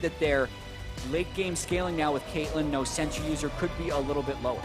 that their late game scaling now with Caitlyn, no sensor user, could be a little bit lower.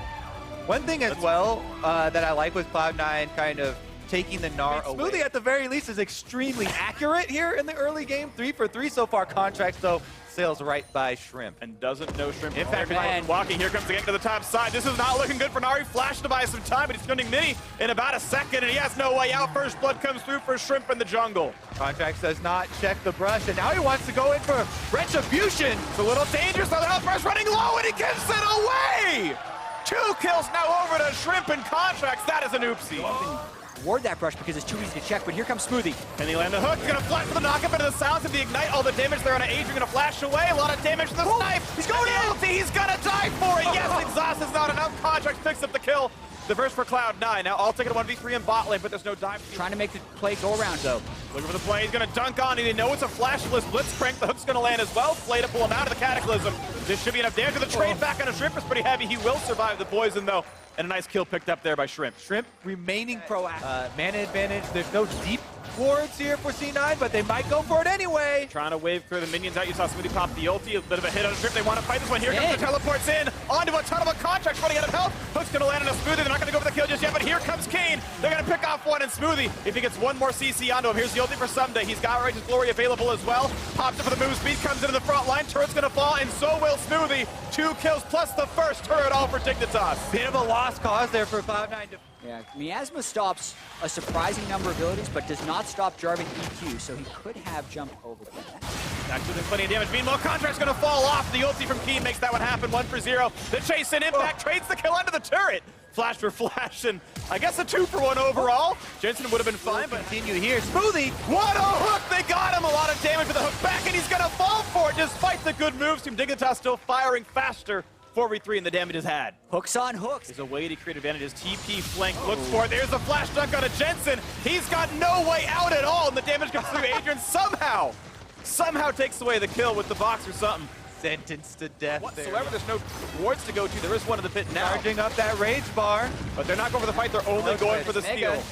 One thing as well that I like with Cloud9 kind of taking the Gnar away. Smoothie at the very least is extremely accurate here in the early game. 3 for 3 so far. Contracts though sails right by Shrimp. And doesn't know Shrimp. In fact, walking, here comes the gank to the top side. This is not looking good for Nari. Flash to buy some time, but he's gunning Mini in about a second, and he has no way out. First blood comes through for Shrimp in the jungle. Contracts does not check the brush, and now he wants to go in for Retribution. It's a little dangerous, though. The health brush running low, and he gives it away! 2 kills now over to Shrimp and Contracts. That is an oopsie. Ward that brush because it's too easy to check, but here comes Smoothie. Can he land the hook? He's gonna flash for the knockup into the sounds of the ignite. All the damage there on an Adrian, gonna flash away. A lot of damage to the snipe. He's going in. He's gonna die for it. Yes, exhaust is not enough. Contracts picks up the kill. The verse for Cloud9. Now all taking a 1v3 in bot lane, but there's no dive. Trying to make the play go around though. Looking for the play. He's gonna dunk on it. They know it's a flashless blitzcrank. The hook's gonna land as well. Flay to pull him out of the Cataclysm. This should be enough damage. The trade back on a Shrimp is pretty heavy. He will survive the poison though. And a nice kill picked up there by Shrimp. Shrimp remaining proactive. Mana advantage. There's no deep wards here for C9, but they might go for it anyway. Trying to wave clear the minions out. You saw Smoothie pop the ulti. A bit of a hit on Shrimp. They want to fight this one. Here comes the teleports in. Onto a ton of Contracts running out of health. Hook's going to land on a Smoothie. They're not going to go for the kill just yet, but here comes Kane. They're going to pick off one, and Smoothie, if he gets one more CC onto him, here's the ulti for Someday. He's got Righteous Glory available as well. Pops it for the move speed, comes into the front line. Turret's going to fall, and so will Smoothie. 2 kills plus the first turret all for Dignitas. Bit of a lost cause there for Cloud9. Yeah, Miasma stops a surprising number of abilities, but does not stop Jarvan EQ, so he could have jumped over that. Actually, there's plenty of damage. Meanwhile, Contract's gonna fall off. The ulti from Keen makes that one happen. 1 for 0. The chase and impact trades the kill under the turret. Flash for flash, and I guess a 2 for 1 overall. Jensen would have been fine, but continue here. Smoothie! What a hook! They got him! A lot of damage with the hook back, and he's gonna fall for it despite the good moves. Team Dignitas still firing faster. 4v3 and the damage is had. Hooks on hooks. There's a way to create advantages. TP flank looks for it. There's a flash dunk on a Jensen. He's got no way out at all, and the damage comes through. Adrian somehow takes away the kill with the box or something. Sentenced to death whatsoever. There's no wards to go to. There is one in the pit now. Charging up that rage bar. But they're not going for the fight. They're only going for the steal.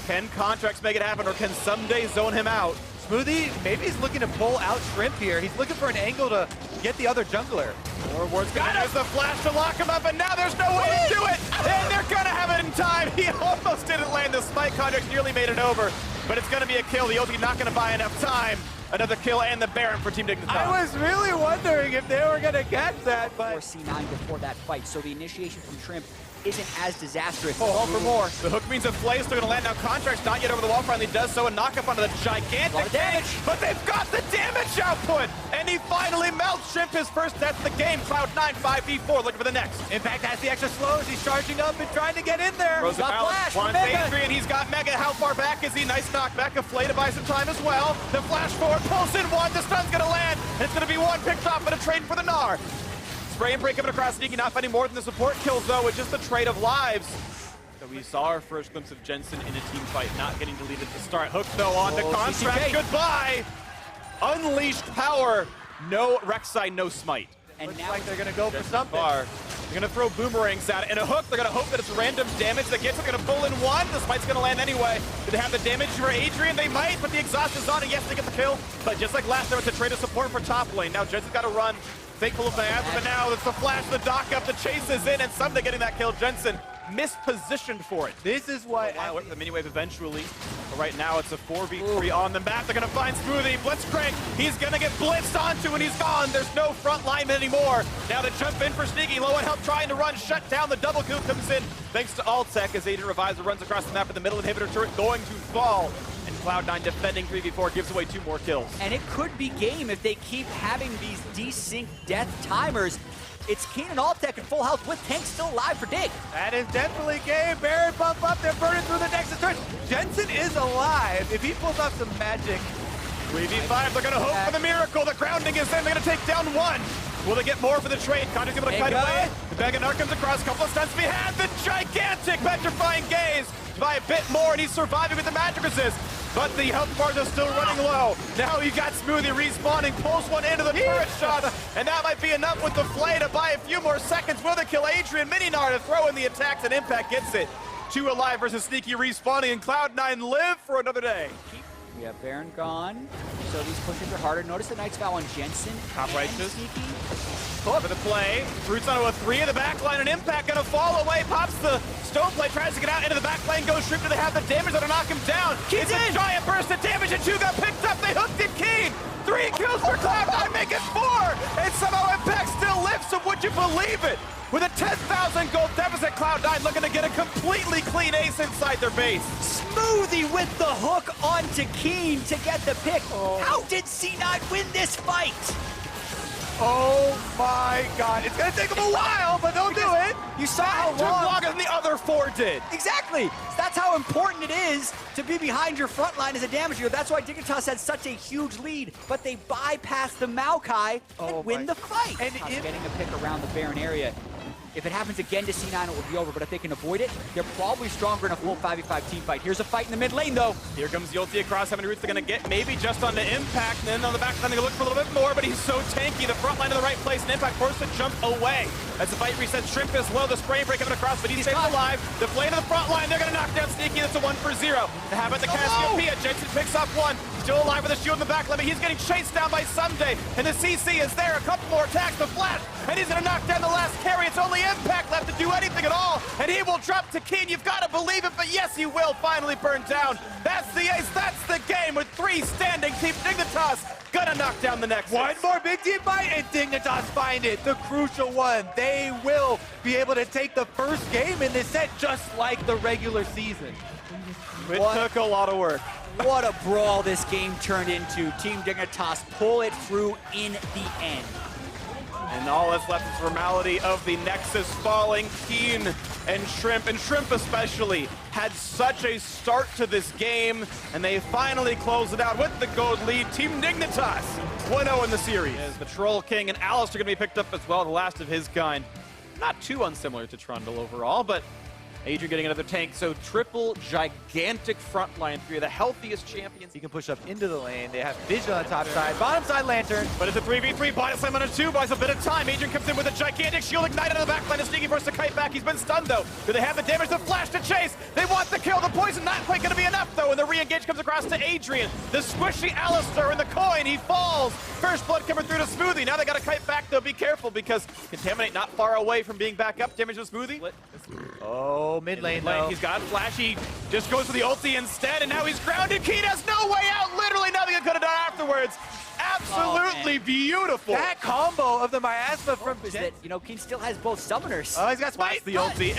Can Contracts make it happen, or can Someday zone him out? Smoothie, maybe he's looking to pull out Shrimp here. He's looking for an angle to get the other jungler. More wards got him. There's the flash to lock him up, and now there's no way to do it. And they're gonna have it in time. He almost didn't land the spike. Contracts nearly made it over, but it's gonna be a kill. The ulti not gonna buy enough time. Another kill and the Baron for Team Dignitas. I was really wondering if they were gonna catch that, but or C9 before that fight, so the initiation from Shrimp isn't as disastrous. All for more. The hook means that Flay is still gonna land now. Contracts not yet over the wall, finally does so, and knock up onto the gigantic damage. But they've got the damage output, and he finally melts. Shrimp his first death of the game. Cloud9 5v4, looking for the next. Impact has the extra slows. He's charging up and trying to get in there. Throws got flash. Wants Adrian. He's got Mega. How far back is he? Nice knockback of Flay to buy some time as well. The flash forward pulls in one. The stun's gonna land. And it's gonna be one picked off, but a trade for the Gnar. Spray and break coming across Sneaky, not finding more than the support kills though, with just the trade of lives. So we saw our first glimpse of Jensen in a team fight, not getting deleted to start. Hook though on the Contract, goodbye! Unleashed power, no Rek'Sai, no smite. And looks now like they're gonna go for something. They're gonna throw boomerangs at it, and a hook, they're gonna hope that it's random damage that gets it. They're gonna pull in one, the smite's gonna land anyway. Do they have the damage for Adrian? They might, but the exhaust is on, and yes, they get the kill. But just like last time, it's a trade of support for top lane. Now Jensen's gotta run. Thankful of the answer, but now it's the flash, the dock up, the chase is in, and Someday getting that kill. Jensen mispositioned for it. This is what went for the mini wave eventually. But right now it's a 4v3 on the map. They're gonna find Smoothie. Blitzcrank, he's gonna get blitzed onto, and he's gone. There's no front lineman anymore. Now the jump in for Sneaky. Low on health trying to run, shut down. The double kill comes in thanks to Altec as Adrian revives and runs across the map, and the middle inhibitor turret going to fall. And Cloud9 defending 3v4 gives away 2 more kills. And it could be game if they keep having these desync death timers. It's Keen and Altec at full health with tanks still alive for Dig. That is definitely game. Baron bump up, they're burning through the Nexus turret. Jensen is alive. If he pulls off some magic. 3v5, they're gonna hope for the miracle. The grounding is in, they're gonna take down one. Will they get more for the trade? Contract's able to kite away. The Mega Gnar comes across, a couple of stunts behind. The gigantic petrifying gaze by a bit more, and he's surviving with the magic resist. But the health bars are still running low. Now you got Smoothie respawning, pulls one into the turret shot, and that might be enough with the Flay to buy a few more seconds. Will they kill Adrian? Mini-Gnar to throw in the attacks, and Impact gets it. 2 alive versus Sneaky respawning, and Cloud9 live for another day. We have Baron gone, so so these pushes are harder. Notice the Knight's Vow on Jensen. Top righteous. Sneaky. For the play. Roots onto a 3 in the back line, and Impact gonna fall away. Pops the stone play, tries to get out into the back lane, goes straight to the have the damage that'll knock him down. It's a giant burst of damage, and 2 got picked up. They hooked it, Keen. 3 kills for Cloud9, make it 4. And somehow Impact still lives, so would you believe it? With a 10,000 gold deficit, Cloud9 looking to get a completely clean ace inside their base. Smoothie with the hook onto Keen to get the pick. How did C9 win this fight? Oh my god. It's going to take them a while, but they'll do it. You saw how Took long. longer than the other 4 did. Exactly. That's how important it is to be behind your front line as a damage dealer. That's why Dignitas had such a huge lead, but they bypass the Maokai and win the fight. And getting a pick around the Baron area. If it happens again to C9, it will be over, but if they can avoid it, they're probably stronger in a full 5v5 team fight. Here's a fight in the mid lane, though. Here comes the ulti across. How many roots they're going to get? Maybe just on the Impact, and then on the back line, they look for a little bit more, but he's so tanky. The front line in the right place, and Impact forced to jump away. As the fight resets, Shrimp as well. The spray break coming across, but he's staying alive. The flame to the front line, they're going to knock down Sneaky. That's a 1-for-0. How about the Cassiopeia? Jensen picks up 1. Still alive with a shield in the back line, but he's getting chased down by Someday. And the CC is there. A couple more attacks. The flash, and he's going to knock down the last carry. It's only Impact left to do anything at all, and he will drop to Keen. You've got to believe it, but yes, he will finally burn down. That's the ace. That's the game with 3 standing. Team Dignitas gonna knock down the next. One more big team fight, and Dignitas find it. The crucial one. They will be able to take the first game in this set just like the regular season. It took a lot of work. What a brawl this game turned into. Team Dignitas pull it through in the end. And all that's left is formality of the Nexus falling. Keen and Shrimp especially, had such a start to this game, and they finally close it out with the gold lead. Team Dignitas 1-0 in the series. As the Troll King and Alistair going to be picked up as well, the last of his kind. Not too unsimilar to Trundle overall, but Adrian getting another tank, so triple gigantic front line, 3 of the healthiest champions. He can push up into the lane. They have vision on the top side. Bottom side Lantern. But it's a 3v3, body slam on a 2, buys a bit of time. Adrian comes in with a gigantic shield ignite out of the back line. Sneaky forced to kite back. He's been stunned though. Do they have the damage? The flash to chase. They want the kill. The poison not quite going to be enough though. And the re-engage comes across to Adrian. The squishy Alistair in the coin. He falls. First blood coming through to Smoothie. Now they got to kite back though. Be careful because Contaminate not far away from being back up. Damage to Smoothie. Oh, mid lane though. He's got Flashy, just goes for the ulti instead, and now he's grounded. Keen has no way out. Literally nothing he could have done afterwards. Absolutely beautiful. That combo of the miasma from Is that, you know, Keen still has both summoners. Oh, he's got Smite. The ulti.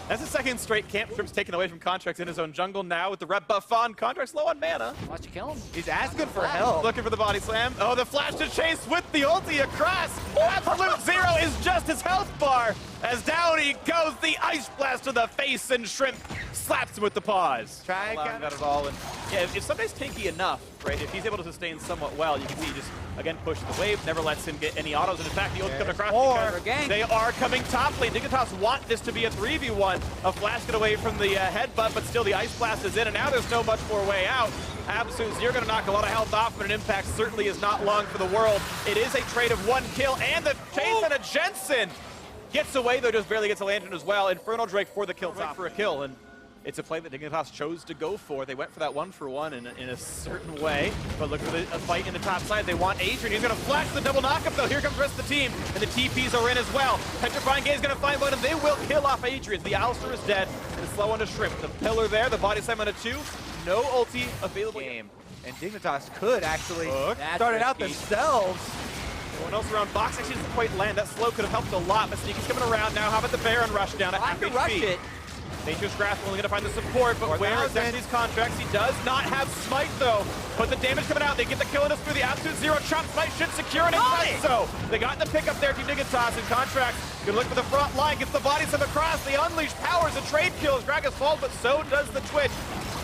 That's the second straight camp trip's taken away from Contracts in his own jungle now with the red buff on. Contracts low on mana. Watch you kill him. He's asking for help. Looking for the body slam. Oh, the flash to chase with the ulti across. Absolute Zero is just his health bar. As down he goes, the ice blast to the face, and Shrimp slaps him with the paws. Try and got it all. And yeah, if somebody's tanky enough, right, if he's able to sustain somewhat well, you can see he just, again, pushes the wave, never lets him get any autos. And in fact, the ult coming across because they are coming top lane. Dignitas want this to be a 3v1. A flash get away from the headbutt, but still the ice blast is in, and now there's no much more way out. Absolute Zero going to knock a lot of health off, but an impact certainly is not long for the world. It is a trade of 1 kill, and the chase on a Jensen. Gets away, though, just barely gets a Lantern as well. Infernal Drake for the kill, for a kill, and it's a play that Dignitas chose to go for. They went for that 1-for-1 in a certain way, but look for a fight in the top side. They want Adrian. He's going to flash the double knockup, though. Here comes the rest of the team, and the TPs are in as well. Petrifying Gaze is going to find one, and they will kill off Adrian. The Alistair is dead, and it's slow on the Shrimp. The pillar there, the body slam on a 2. No ulti available. Game. And Dignitas could actually start it out themselves. Everyone else around box actually doesn't quite land. That slow could have helped a lot, but Sneaky's coming around now. How about the Baron rush down at half HP? Rush it. Dangerous Grasp only going to find the support, but where is these Contracts? He does not have Smite, though. But the damage coming out, they get the kill in us through the Absolute Zero. Chop Smite should secure it, and so they got the pickup there. Team Dignitas and Contracts. Good look for the front line, gets the body slam across. They unleash powers and trade kills. Gragas falls, but so does the Twitch.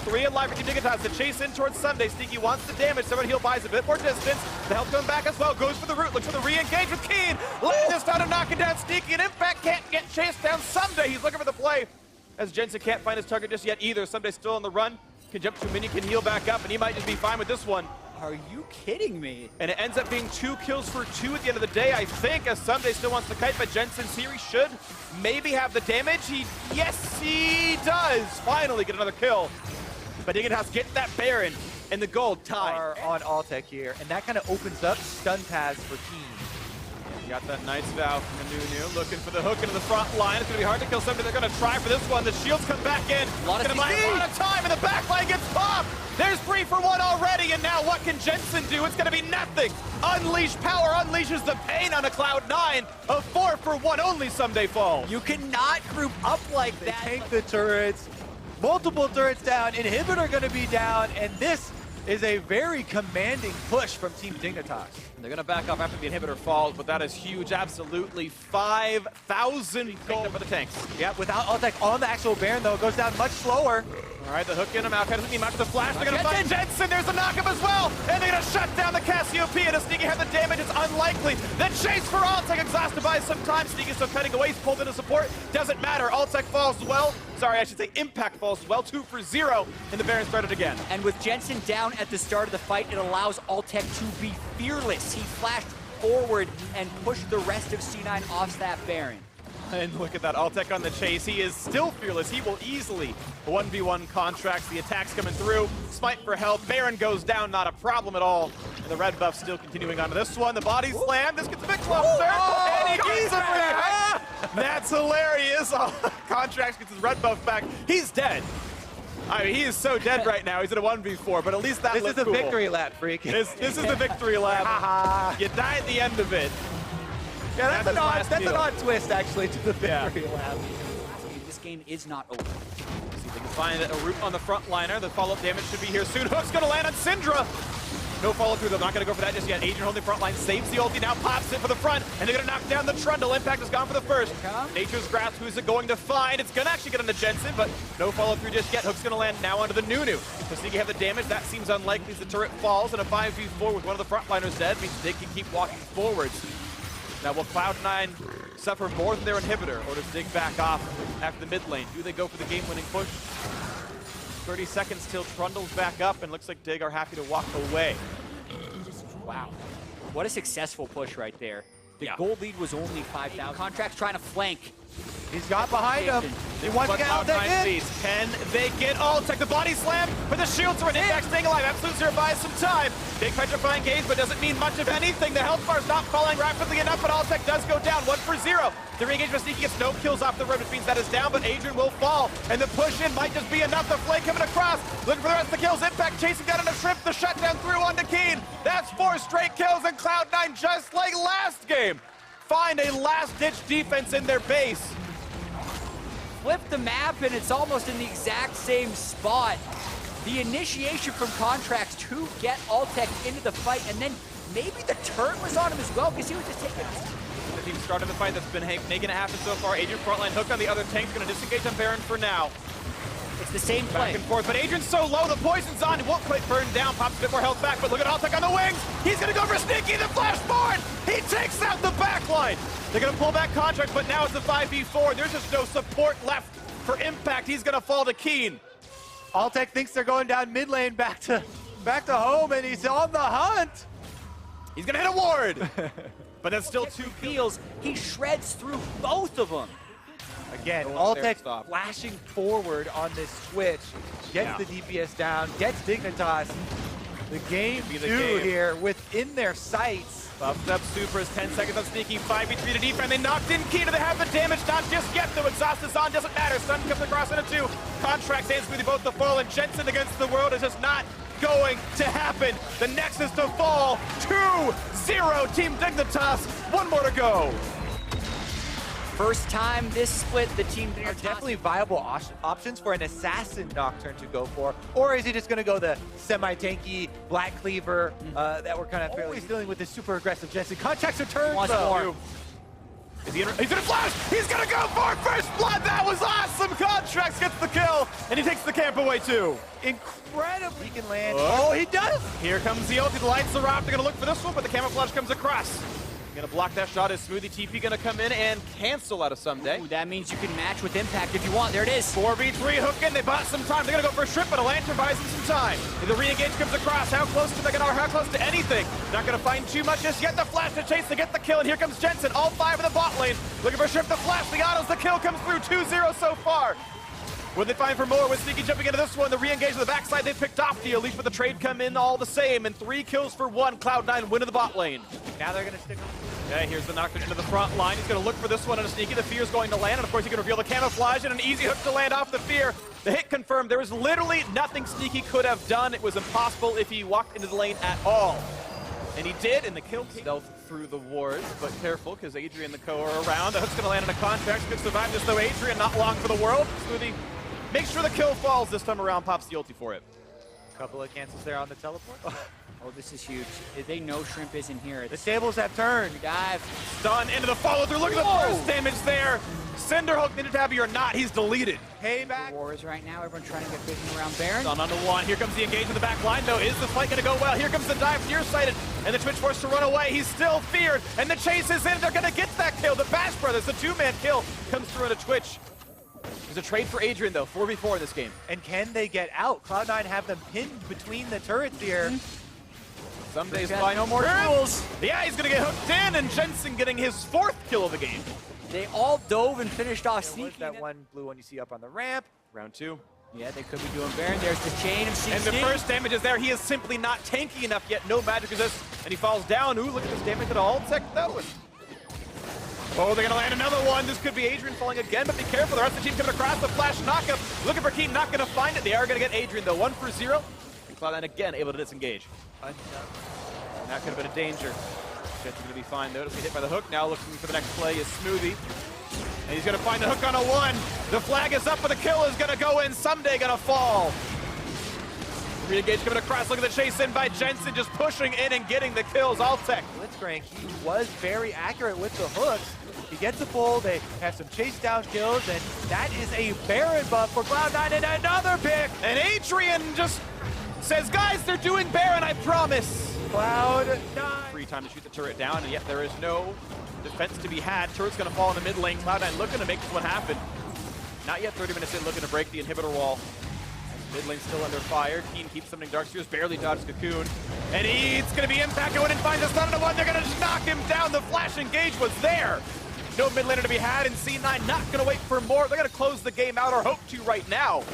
3 alive for Team Dignitas to chase in towards Sunday. Sneaky wants the damage. Someone heal buys a bit more distance. The health coming back as well. Goes for the root. Looks for the re-engage with Keen. Lands down to knocking down Sneaky. And Impact can't get chased down Sunday. He's looking for the play. As Jensen can't find his target just yet either. Sunday's still on the run. Can jump to a minion, can heal back up, and he might just be fine with this one. Are you kidding me? And it ends up being 2 kills for 2 at the end of the day, I think, as Sunday still wants to kite, but Jensen's here. He should maybe have the damage. Yes, he does. Finally get another kill. But Dignitas get that Baron, and the gold tied. Are on Altec here, and that kind of opens up stun paths for Keen. You got that nice vow from the Nunu, looking for the hook into the front line. It's going to be hard to kill somebody. They're going to try for this one. The shields come back in. Going to buy a lot of time, and the back line gets popped. There's 3 for 1 already, and now what can Jensen do? It's going to be nothing. Unleash power, unleashes the pain on a Cloud9. A 4 for 1 only someday falls. You cannot group up like They that. tank the turrets, multiple turrets down, inhibitor going to be down, and this is a very commanding push from Team Dignitas. They're going to back off after the inhibitor falls, but that is huge. Absolutely 5,000 gold for the tanks. Yeah, without Altec on the actual Baron, though, it goes down much slower. All right, the hook in him. Maokai doesn't need much. The flash. They're going to find Jensen. There's a knockup as well. And they're going to shut down the Cassiopeia. And a Sneaky had the damage. It's unlikely. The chase for Altec exhausted by some time. Sneaky still cutting away. He's pulled into support. Doesn't matter. Altec falls as well. Sorry, I should say Impact falls as well. 2 for 0. And the Baron started again. And with Jensen down at the start of the fight, it allows Altec to be fearless. He flashed forward and pushed the rest of C9 off that Baron. And look at that, Altec on the chase. He is still fearless. He will easily 1v1 contracts. The attack's coming through. Smite for help. Baron goes down, not a problem at all. And the red buff still continuing on to this one. The body slam. This gets a bit closer. And he gets it back. That's hilarious. Contracts gets his red buff back. He's dead. I mean, he is so dead right now. He's in a 1v4, but at least that This is the cool. victory lap, freak. This is the victory lap. You die at the end of it. Yeah, that's an meal. odd twist, actually, to the victory Yeah. lap. This game is not over. See if they can find a root on the front liner. The follow-up damage should be here soon. Hook's gonna land on Syndra. No follow-through, they're not gonna go for that just yet. Adrian holding the front line, saves the ulti, now pops it for the front, and they're gonna knock down the Trundle. Impact is gone for the first. Nature's Grasp, who's it going to find? It's gonna actually get on the Jensen, but no follow-through just yet. Hook's gonna land now onto the Nunu. Does Sneaky have the damage? That seems unlikely as the turret falls, and a 5v4 with one of the frontliners dead means they can keep walking forwards. Now, will Cloud9 suffer more than their inhibitor, or does Dig back off after the mid lane? Do they go for the game-winning push? 30 seconds till Trundle's back up, and looks like Dig are happy to walk away. Wow. What a successful push right there. The Yeah. gold lead was only 5,000. Contracts trying to flank. He's got behind him. He wants to get Altec in. Can they get Altec? The body slam, but the shields are in. Impact staying alive. Absolute Zero buys some time. Big petrifying gaze, but doesn't mean much of anything. The health bar's not falling rapidly enough, but Altec does go down. 1 for 0. The re-engagement Sneaky gets no kills off the road, which means that is down, but Adrian will fall. And the push-in might just be enough. The flank coming across. Looking for the rest of the kills. Impact chasing down on a shrimp. The shutdown through onto Keen. That's 4 straight kills, and Cloud9, just like last game, find a last-ditch defense in their base. Flip the map, and it's almost in the exact same spot. The initiation from Contracts to get Altec into the fight, and then maybe the turret was on him as well, because he was just taking... The team started the fight that's been making it happen so far. Adrian frontline hook on the other tank's going to disengage on Baron for now. It's the same play. Back and forth, but Adrian's so low, the poison's on. It won't quite burn down, pops a bit more health back, but look at Altec on the wings. He's going to go for Sneaky, the flash forward. He takes out the backline. They're going to pull back Contracts, but now it's a 5v4. There's just no support left for Impact. He's going to fall to Keen. Altec thinks they're going down mid lane back to home, and he's on the hunt. He's going to hit a ward. But that's still 2 kills. He shreds through both of them. Again, Don't dare Altec stop. flashing forward on this switch, gets the DPS down, gets Dignitas. The game Be the 2 game. here within their sights. Buffed up Supers, 10 seconds on Sneaky, 5v3 to defend. They knocked in Key. Do they have the damage? Not just yet, though. Exhaust is on, doesn't matter. Stun comes across into 2. Contracts hands with both the fall, and Jensen against the world is just not going to happen. The Nexus to fall, 2-0 Team Dignitas. 1 more to go. First time this split, the team Are definitely viable options for an Assassin Nocturne to go for, or is he just going to go the semi-tanky Black Cleaver that we're kind of fairly dealing with this super aggressive Jensen? Contracts returns Wants though. more. He's gonna flash! He's gonna go for it! First blood! That was awesome! Contracts gets the kill, and he takes the camp away too. Incredible. He can land. Oh. Oh, he does. Here comes the ulti, the lights are off. They're gonna look for this one, but the camouflage comes across. Gonna block that shot. Is Smoothie TP gonna come in and cancel out of someday? Ooh, that means you can match with Impact if you want. There it is. 4v3 hook in. They bought some time. They're gonna go for a strip, but a lantern buys them some time. And the re-engage comes across. How close to how close to anything? Not gonna find too much just yet. The flash to chase to get the kill, and here comes Jensen. All 5 in the bot lane. Looking for a strip, the flash, the autos, the kill comes through. 2-0 so far. What they find for more with Sneaky jumping into this one. The re-engage on the backside, they picked off the Elite, but the trade come in all the same. And 3 kills for 1. Cloud9 win in the bot lane. Now they're going to stick on. Okay, here's the knockdown into the front line. He's going to look for this one on a Sneaky. The Fear's going to land, and of course he can reveal the camouflage and an easy hook to land off the Fear. The hit confirmed. There was literally nothing Sneaky could have done. It was impossible if he walked into the lane at all. And he did, and the kill stealth through the wards, but careful, because Adrian and the Co are around. The hook's going to land in a contract. Could survive this, though. Adrian, not long for the world. Smoothie makes sure the kill falls this time around, pops the ulti for it. Couple of cancels there on the teleport. Oh, this is huge. They know Shrimp isn't here. The tables have turned. Dive. Stun into the follow-through. Look at the first damage there. Cinderhook, Ninja Tabby or not, he's deleted. Payback. Wars right now. Everyone trying to get vision around Baron. Stun onto 1. Here comes the engage in the back line, though. Is this fight going to go well? Here comes the dive, nearsighted, and the Twitch forced to run away. He's still feared, and the chase is in. They're going to get that kill. The Bash Brothers, the 2-man kill, comes through into Twitch. There's a trade for Adrian, though, 4v4 in this game. And can they get out? Cloud9 have them pinned between the turrets here. Some days got by no more tools. Yeah, he's going to get hooked in, and Jensen getting his 4th kill of the game. They all dove and finished off There was Sneaky. that one blue one you see up on the ramp. Round 2. Yeah, they could be doing Baron. There's the chain of CC. And the first damage is there. He is simply not tanky enough yet. No magic resist, and he falls down. Ooh, look at this damage to the ult tech, though. Oh, they're going to land another one. This could be Adrian falling again, but be careful. The rest of the team coming across the flash knockup. Looking for Keen, not going to find it. They are going to get Adrian, though. 1 for 0. And Cloud9 again able to disengage. And that could have been a danger. Jet's going to be fine, though. Doesn't get hit by the hook. Now looking for the next play is Smoothie. And he's going to find the hook on a 1. The flag is up, but the kill is going to go in. Someday going to fall. Re-engage coming across. Look at the chase in by Jensen, just pushing in and getting the kills. Altec. Blitzcrank, he was very accurate with the hooks. He gets a pull, they have some chase down kills, and that is a Baron buff for Cloud9 and another pick. And Adrian just says, guys, they're doing Baron, I promise. Cloud9. Free time to shoot the turret down, and yet there is no defense to be had. Turret's going to fall in the mid lane. Cloud9 looking to make this one happen. Not yet 30 minutes in, looking to break the inhibitor wall. Mid lane still under fire. Keen keeps summoning Darkseers, barely dodges Cocoon. And it's going to be Impact going and finds a stun on the 1. They're going to just knock him down. The flash engage was there. No mid laner to be had, and C9 not going to wait for more. They're going to close the game out, or hope to right now.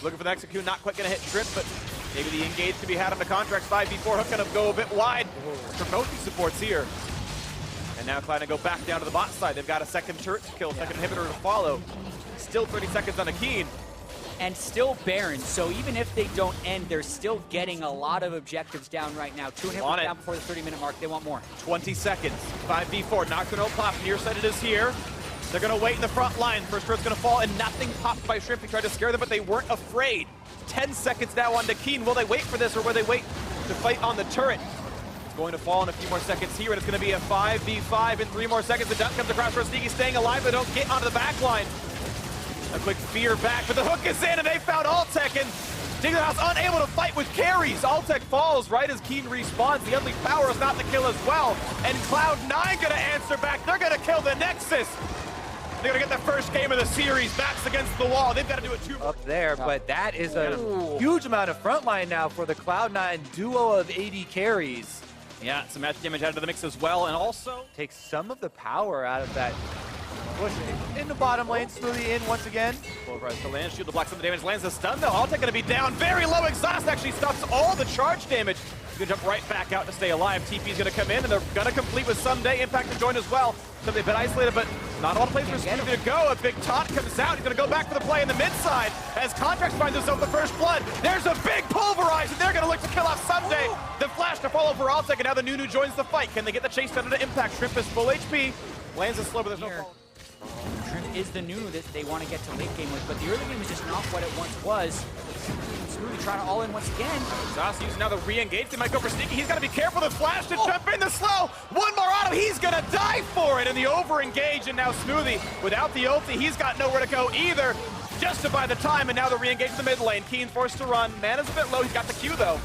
Looking for the next Cocoon, not quite going to hit Shrimp, but maybe the engage to be had on the contract. 5v4, Hook going to go a bit wide for both these supports here. And now Cloud9 go back down to the bot side. They've got a second turret to kill, second inhibitor to follow. Still 30 seconds on a Keen. And still Baron, so even if they don't end, they're still getting a lot of objectives down right now. 2 inhibitors down before the 30-minute mark. They want more. 20 seconds. 5v4. Nocturnal pop. Nearsighted is here. They're going to wait in the front line. First turret's going to fall, and nothing popped by Shrimp. He tried to scare them, but they weren't afraid. 10 seconds now on to Keen. Will they wait for this, or will they wait to fight on the turret? It's going to fall in a few more seconds here, and it's going to be a 5v5 in 3 more seconds. The duck comes across for Sneaky, staying alive. They don't get onto the back line. A quick fear back, but the hook is in, and they found Altec, and Dignitas unable to fight with carries. Altec falls right as Keen respawns. The Unleashed Power is not the kill as well, and Cloud9 gonna answer back. They're gonna kill the Nexus. They're gonna get the first game of the series. Backs against the wall. They've got to do it too. Up there, but that is a huge amount of frontline now for the Cloud9 duo of AD carries. Yeah, some match damage added to the mix as well, and also takes some of the power out of that. Push in the bottom lane, Smoothie in once again. Pulverize the land, shield to block some of the damage, lands the stun though. Altec gonna be down, very low. Exhaust actually stops all the charge damage. He's gonna jump right back out to stay alive. TP's gonna come in, and they're gonna complete with Someday. Impact to join as well. So they've been isolated, but not a lot of places for Smoothie to go. A big taunt comes out. He's gonna go back for the play in the mid side as Contracts finds himself the first blood. There's a big pulverize, and they're gonna look to kill off Someday. The flash to follow for Altec, and now the Nunu joins the fight. Can they get the chase down into Impact? Shrimp is full HP. Lands is slow, but there's no fall. Shrimp is the Nunu that they want to get to late game with, but the early game is just not what it once was. Smoothie trying to all in once again. Exhaust using now the re-engage. They might go for Sneaky. He's got to be careful. The flash to jump in the slow. One more on him. He's going to die for it. And the over-engage, and now Smoothie, without the ulti, he's got nowhere to go either. Just to buy the time, and now the re-engage in the mid lane. Keen forced to run. Mana's a bit low. He's got the Q, though.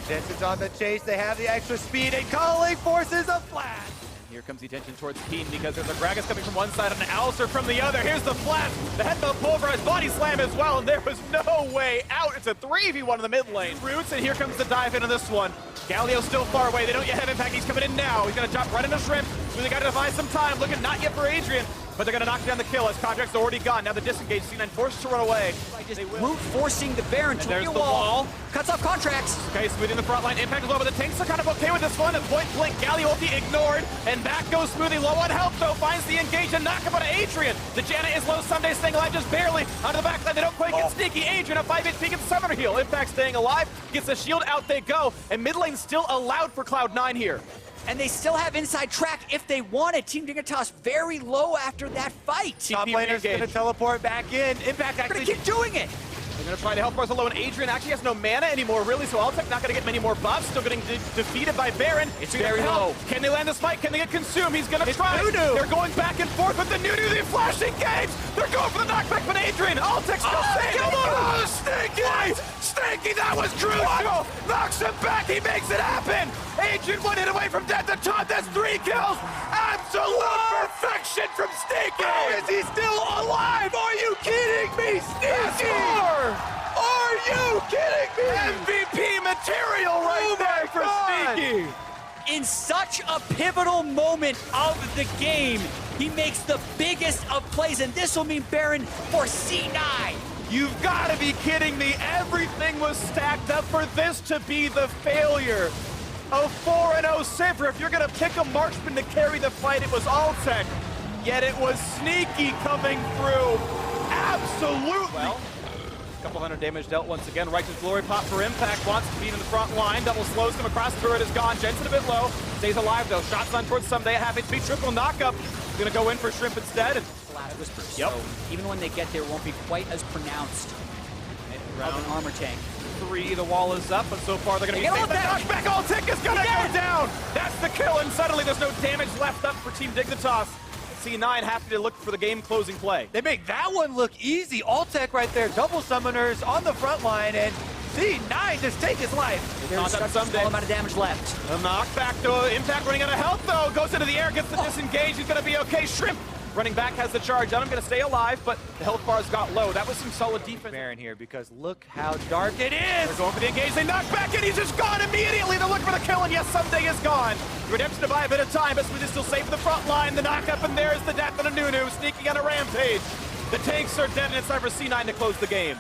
Jensen's on the chase. They have the extra speed, and Calling forces a flash. Here comes the attention towards Keen because there's a Gragas coming from one side and an Alistair from the other. Here's the flash, the headbutt pulverized body slam as well, and there was no way out. It's a 3v1 in the mid lane. Roots, and here comes the dive into this one. Galio's still far away. They don't yet have Impact. He's coming in now. He's going to jump right into Shrimp. Really got to devise some time. Looking not yet for Adrian. but they're going to knock down the kill as Contract's already gone. Now the disengage, C9 forced to run away. Just brute forcing the Baron to there's the the wall. wall. Cuts off Contracts. Okay, Smoothie in the front line. Impact is low, but the tanks are kind of okay with this one. At point blank, Galio ulti ignored, and back goes Smoothie. Low on health, though. Finds the engage and knock up on Adrian. The Janna is low. Someday staying alive just barely. Onto the backside, they don't quite get Sneaky. Adrian, a 5-hit peek at the summoner heal. Impact staying alive. Gets the shield, out they go. And mid lane still allowed for Cloud9 here. And they still have inside track if they want it. Team Dignitas very low after that fight. Top laner's going to teleport back in. Impact actually keep doing it. They're going to try to help Barca alone. Adrian actually has no mana anymore, really, so Altec not going to get many more buffs. Still getting defeated by Baron. It's very low. Can they land the spike? Can they get consumed? He's going to try. Nunu. They're going back and forth with the Nunu. The flashing games. They're going for the knockback, but Adrian, Altec still saving. Oh, Stinky! Stinky, that was crucial. Knocks him back. He makes it happen. Adrian 1 hit away from death. The top, that's 3 kills. Absolute perfection from Stinky. How is he still alive? Are you kidding me, Stinky? Are you kidding me? MVP material right there for Sneaky. In such a pivotal moment of the game, he makes the biggest of plays, and this will mean Baron for C9. You've got to be kidding me. Everything was stacked up for this to be the failure. A 4-0 Sivir. If you're going to pick a marksman to carry the fight, it was Altec. Yet it was Sneaky coming through. Absolutely. Well, couple hundred damage dealt once again. Righteous Glory pop for Impact. Wants to beat in the front line. Double slows him across. Turret is gone. Jensen a bit low. Stays alive though. Shots on towards Someday. Half HP. Triple knockup. Gonna go in for Shrimp instead. Flash Whispers. Yep. So even when they get there, it won't be quite as pronounced of an armor tank. 3, the wall is up, but so far they're gonna be safe. The knockback Altec is gonna go down. That's the kill, and suddenly there's no damage left up for Team Dignitas. C9 happy to look for the game-closing play. They make that one look easy. Altec right there, double summoners on the front line, and C9 just take his life. There's a small amount of damage left. A knockback to Impact running out of health though. Goes into the air, gets the disengage. He's gonna be okay. Shrimp running back has the charge on him. Gonna stay alive, but the health bars got low. That was some solid defense. Baron here, because look how dark it is. They're going for the engage. They knock back and he's just gone immediately. They're looking for the kill, and yes, Someday is gone. Redemption to buy a bit of time, but Smooth is still safe in the front line. The knock up, and there is the death on a Nunu, sneaking on a rampage. The tanks are dead, and it's time for C9 to close the game.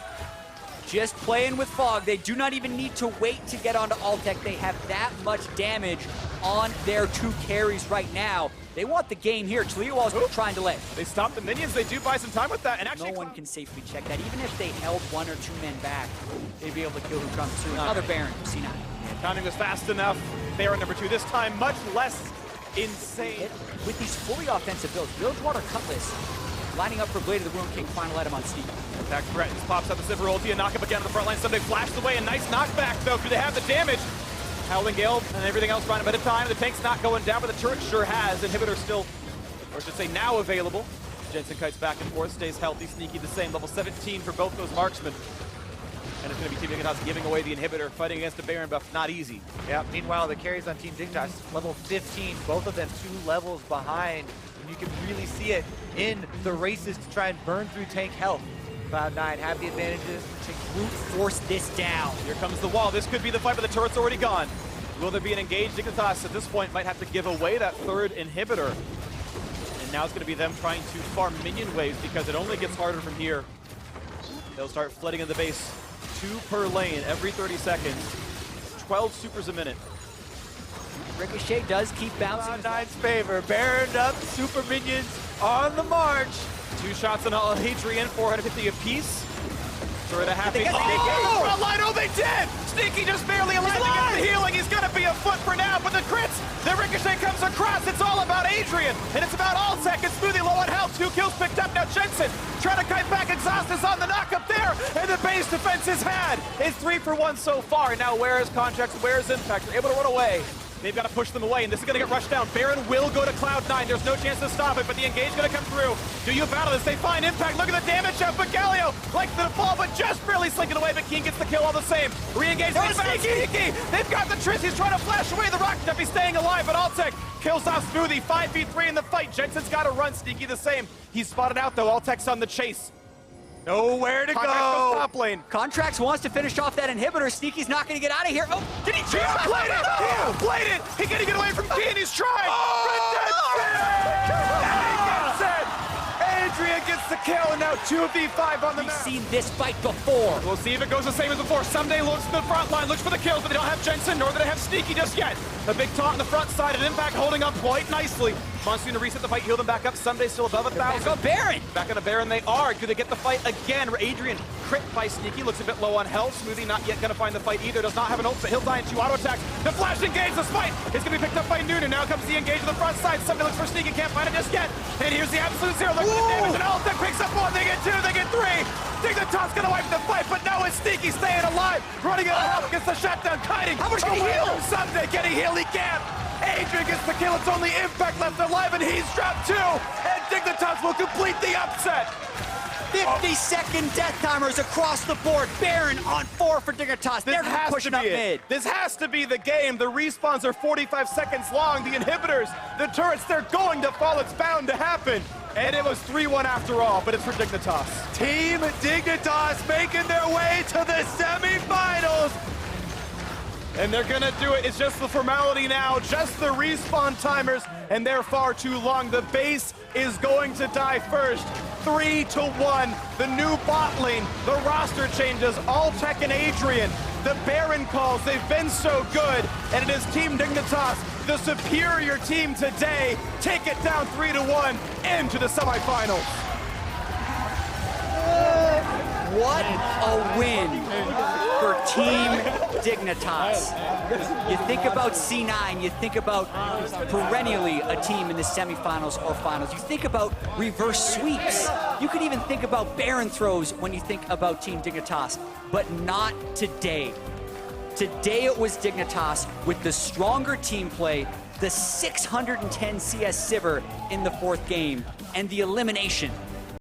Just playing with Fog. They do not even need to wait to get onto Altec. They have that much damage on their 2 carries right now. They want the game here. Chalio is trying to lay. They stop the minions. They do buy some time with that, and actually no one can safely check that. Even if they held 1 or 2 men back, they'd be able to kill who comes through. Another Baron for C9. Timing was fast enough. Baron number 2 this time, much less insane. With these fully offensive builds, Bilgewater Cutlass lining up for Blade of the Ruin King, final item on Sneaky. Attack threatens, pops up the Sivir ulti, and knock up again to the front line. Someday flashes away, a nice knockback though. Do they have the damage? Howling Gale and everything else running a bit of time. The tank's not going down, but the turret sure has. Inhibitor still, or I should say now available. Jensen kites back and forth, stays healthy. Sneaky the same, level 17 for both those marksmen. And it's going to be Team Dignitas giving away the inhibitor, fighting against the Baron buff, not easy. Yeah, meanwhile, the carries on Team Dignitas, level 15, both of them 2 levels behind. And you can really see it in the races to try and burn through tank health. Cloud9 have the advantages. Brute force this down. Here comes the wall. This could be the fight, but the turret's already gone. Will there be an engaged? Dignitas at this point might have to give away that 3rd inhibitor. And now it's going to be them trying to farm minion waves because it only gets harder from here. They'll start flooding in the base. 2 per lane every 30 seconds. 12 supers a minute. Ricochet does keep bouncing. Cloud9's favor. Baron up, super minions on the march. 2 shots on Hadrian, 450 apiece. Turret a happy. Front line, oh they did! Sneaky just barely alive to get the healing. He's gonna be a foot for now, but the crits, the Ricochet comes across. It's all about Adrian, and it's about Altec and Smoothie low on health. 2 kills picked up. Now Jensen trying to kite back. Exhaust is on the knock-up there, and the base defense is had. It's 3 for 1 so far. Now where is Contracts? Where is Impact? They're able to run away. They've got to push them away, and this is going to get rushed down. Baron will go to Cloud9. There's no chance to stop it, but the engage is going to come through. Do you battle this? They find Impact. Look at the damage out, but Galio likes the fall, but just barely slinking away, but Keen gets the kill all the same. Re-engage. Sneaky! They've got the Triss. He's trying to flash away the rocket jump. He's staying alive, but Altec kills off Smoothie. 5v3 in the fight. Jensen's got to run. Sneaky the same. He's spotted out, though. Altec's on the chase. Nowhere to go. Top lane. Contracts wants to finish off that inhibitor. Sneaky's not going to get out of here. Oh, did he He outplayed it! He outplayed it! He can't get away from Keen. He's trying. Redemption! And he gets it! kill, and now 2v5 on the We've map. seen this fight before. We'll see if it goes the same as before. Someday looks to the front line, looks for the kills, but they don't have Jensen, nor do they have Sneaky just yet. A big taunt on the front side, and Impact holding up quite nicely. Monsoon to reset the fight, heal them back up. Someday still above 1,000. Back on Baron. Back on a Baron they are. Do they get the fight again? Adrian crit by Sneaky, looks a bit low on health. Smoothie not yet gonna find the fight either. Does not have an ult, but he'll die in 2 auto attacks. The flash engage, the spite is gonna be picked up by Nunu. Now comes the engage on the front side. Somebody looks for Sneaky, can't find it just yet. And here's the absolute zero. Look at the damage, and ult that picks up 1, they get 2, they get 3. Dignitas gonna wipe the fight, but no, it's Sneaky staying alive. Running out of health, gets the shutdown, kiting. How much can he heal? Someday getting heal, he can't. Adrian gets the kill, it's only Impact left alive, and he's dropped 2. And Dignitas will complete the upset. 50-second death timers across the board. Baron on 4 for Dignitas. They're pushing up mid. This has to be the game. The respawns are 45 seconds long. The inhibitors, the turrets, they're going to fall. It's bound to happen. And it was 3-1 after all, but it's for Dignitas. Team Dignitas making their way to the semifinals. And they're gonna do it. It's just the formality now, just the respawn timers, and they're far too long. The base is going to die first. 3-1. The new bot lane, the roster changes, Alltech and Adrian. The Baron calls, they've been so good, and it is Team Dignitas, the superior team today, take it down 3-1 into the semifinals. What a win for Team Dignitas. You think about C9, you think about perennially a team in the semifinals or finals. You think about reverse sweeps. You could even think about Baron throws when you think about Team Dignitas, but not today. Today it was Dignitas with the stronger team play, the 610 CS Sivir in the 4th game, and the elimination